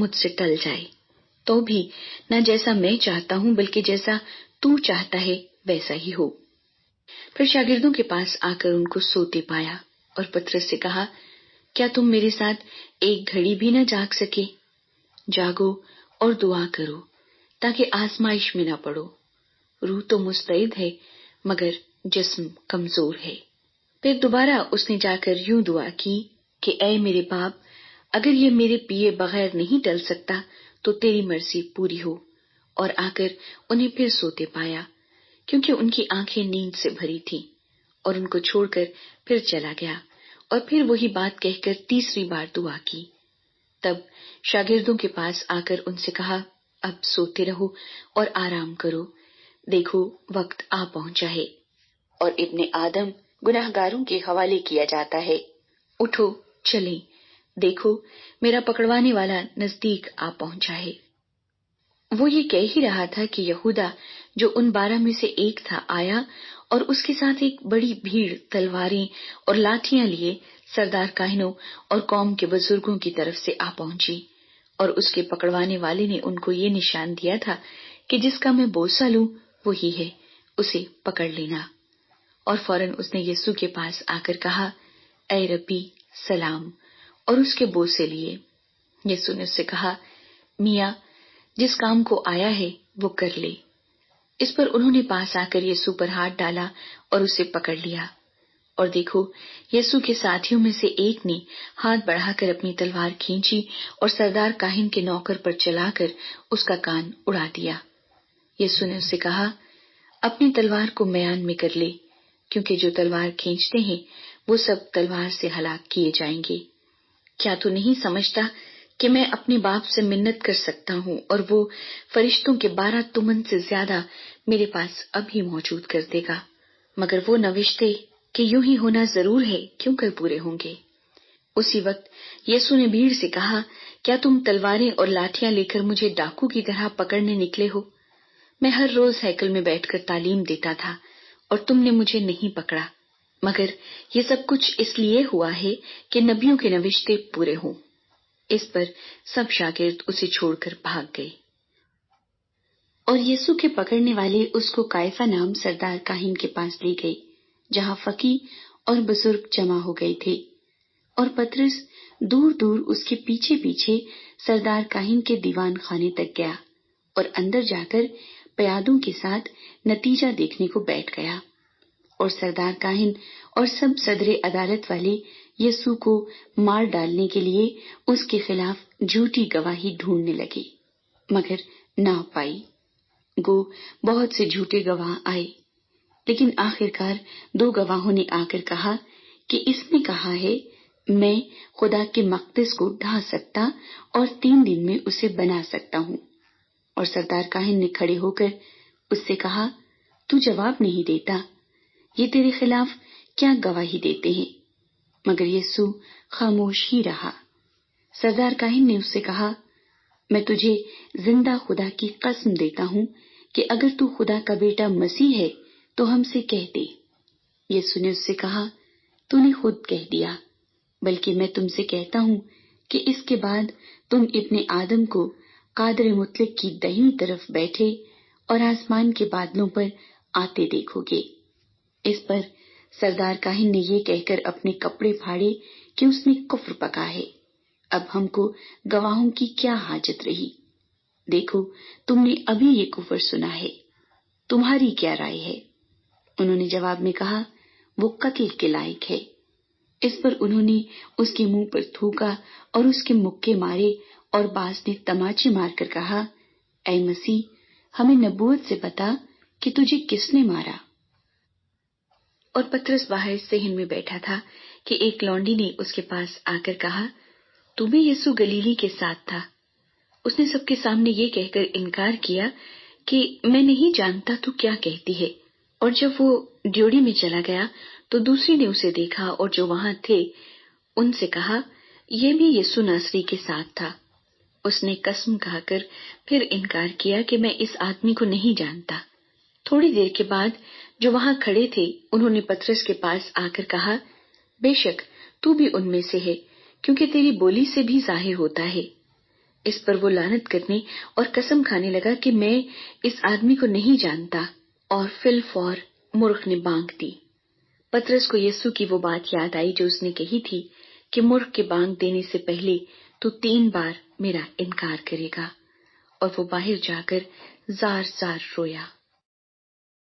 مجھ سے ٹل جائے، تو بھی نہ جیسا میں چاہتا ہوں بلکہ جیسا تو چاہتا ہے ویسا ہی ہو۔ پھر شاگردوں کے پاس آ کر ان کو سوتے پایا اور پطرس سے کہا، کیا تم میرے ساتھ ایک گھڑی بھی نہ جاگ سکے؟ جاگو اور دعا کرو تاکہ آزمائش میں نہ پڑو۔ روح تو مستعد ہے مگر جسم کمزور ہے۔ پھر دوبارہ اس نے جا کر یوں دعا کی کہ اے میرے باپ، اگر یہ میرے پیے بغیر نہیں ٹل سکتا تو تیری مرضی پوری ہو، اور آ کر انہیں پھر سوتے پایا، کیونکہ ان کی آنکھیں نیند سے بھری تھیں، اور ان کو چھوڑ کر پھر چلا گیا، اور پھر وہی بات کہہ کر تیسری بار دعا کی۔ تب شاگردوں کے پاس آ کر ان سے کہا، اب سوتے رہو اور آرام کرو، دیکھو وقت آ پہنچا ہے اور ابن آدم گناہگاروں کے حوالے کیا جاتا ہے۔ اٹھو چلیں، دیکھو میرا پکڑوانے والا نزدیک آ پہنچا ہے۔ وہ یہ کہہ ہی رہا تھا کہ یہودا جو ان 12 میں سے ایک تھا آیا، اور اس کے ساتھ ایک بڑی بھیڑ تلواریں اور لاٹھیاں لیے سردار کاہنوں اور قوم کے بزرگوں کی طرف سے آ پہنچی، اور اس کے پکڑوانے والے نے ان کو یہ نشان دیا تھا کہ جس کا میں بوسہ لوں وہی ہے، اسے پکڑ لینا۔ اور فوراً اس نے یسوع کے پاس آ کر کہا، اے ربی سلام، اور اس کے بوسے لیے۔ یسوع نے اس سے کہا، میاں جس کام کو آیا ہے وہ کر لے۔ اس پر انہوں نے پاس آ کر یسوع پر ہاتھ ڈالا اور اسے پکڑ لیا، اور دیکھو یسوع کے ساتھیوں میں سے ایک نے ہاتھ بڑھا کر اپنی تلوار کھینچی اور سردار کاہن کے نوکر پر چلا کر اس کا کان اڑا دیا۔ یسوع نے اس سے کہا، اپنی تلوار کو میان میں کر لے، کیونکہ جو تلوار کھینچتے ہیں وہ سب تلوار سے ہلاک کیے جائیں گے۔ کیا تو نہیں سمجھتا کہ میں اپنے باپ سے منت کر سکتا ہوں اور وہ فرشتوں کے 12 تمن سے زیادہ میرے پاس اب ہی موجود کر دے گا، مگر وہ نوشتے کہ یوں ہی ہونا ضرور ہے کیوں کر پورے ہوں گے۔ اسی وقت یسوع نے بھیڑ سے کہا، کیا تم تلواریں اور لاٹھیاں لے کر مجھے ڈاکو کی طرح پکڑنے نکلے ہو؟ میں ہر روز ہیکل میں بیٹھ کر تعلیم دیتا تھا اور تم نے مجھے نہیں پکڑا، مگر یہ سب کچھ اس لیے ہوا ہے کہ نبیوں کے نوشتے پورے ہوں۔ اس پر سب شاگرد اسے چھوڑ کر بھاگ گئے۔ اور یسوع کے پکڑنے والے اس کو قیافہ نام سردار کاہن کے پاس لے گئے، جہاں فقیہ اور بزرگ جمع ہو گئے تھے، اور پطرس دور دور اس کے پیچھے پیچھے سردار کاہن کے دیوان خانے تک گیا، اور اندر جا کر پیادوں کے ساتھ نتیجہ دیکھنے کو بیٹھ گیا۔ اور سردار کاہن اور سب صدر عدالت والے یسوع کو مار ڈالنے کے لیے اس کے خلاف جھوٹی گواہی ڈھونڈنے لگے، مگر نہ پائی۔ گو بہت سے جھوٹے گواہ آئے، لیکن آخرکار 2 گواہوں نے آ کر کہا کہ اس نے کہا ہے، میں خدا کے مقدس کو ڈھا سکتا اور 3 دن میں اسے بنا سکتا ہوں۔ اور سردار کاہن نے کھڑے ہو کر اس سے کہا، تو جواب نہیں دیتا، یہ تیرے خلاف کیا گواہی دیتے ہیں؟ مگر یسوع خاموش ہی رہا۔ سردار کاہن نے اس سے کہا، میں تجھے زندہ خدا کی قسم دیتا ہوں کہ اگر تو خدا کا بیٹا مسیح ہے تو ہم سے کہہ دے۔ یسوع نے اس سے کہا، تو نے خود کہہ دیا، بلکہ میں تم سے کہتا ہوں کہ اس کے بعد تم ابن آدم کو قادر مطلق کی دہنی طرف بیٹھے اور آسمان کے بادلوں پر آتے دیکھو گے۔ اس پر سردار کاہن نے یہ کہہ کر اپنے کپڑے پھاڑے کہ اس نے کفر پکا ہے، اب ہم کو گواہوں کی کیا حاجت رہی؟ دیکھو تم نے ابھی یہ کفر سنا ہے، تمہاری کیا رائے ہے؟ انہوں نے جواب میں کہا، وہ قتل کے لائق ہے۔ اس پر انہوں نے اس کے منہ پر تھوکا اور اس کے مکے مارے، اور بعض نے تماچے مار کر کہا، اے مسیح ہمیں نبوت سے بتا کہ تجھے کس نے مارا؟ اور پطرس باہر صحن میں بیٹھا تھا کہ ایک لونڈی نے اس کے پاس آ کر کہا، تو بھی یسوع گلیلی کے ساتھ تھا؟ اس نے سب کے سامنے یہ کہہ کر انکار کیا کہ میں نہیں جانتا تو کیا کہتی ہے۔ اور جب وہ ڈیوڑی میں چلا گیا تو دوسری نے اسے دیکھا اور جو وہاں تھے ان سے کہا، یہ بھی یسوع ناصری کے ساتھ تھا۔ اس نے قسم کھا کر پھر انکار کیا کہ میں اس آدمی کو نہیں جانتا۔ تھوڑی دیر کے بعد جو وہاں کھڑے تھے انہوں نے پطرس کے پاس آ کر کہا، بے شک تو بھی ان میں سے ہے، کیونکہ تیری بولی سے بھی ظاہر ہوتا ہے۔ اس پر وہ لعنت کرنے اور قسم کھانے لگا کہ میں اس آدمی کو نہیں جانتا، اور فی الفور مرغ نے بانگ دی۔ پطرس کو یسوع کی وہ بات یاد آئی جو اس نے کہی تھی کہ مرغ کے بانگ دینے سے پہلے تو 3 بار میرا انکار کرے گا، اور وہ باہر جا کر زار زار رویا۔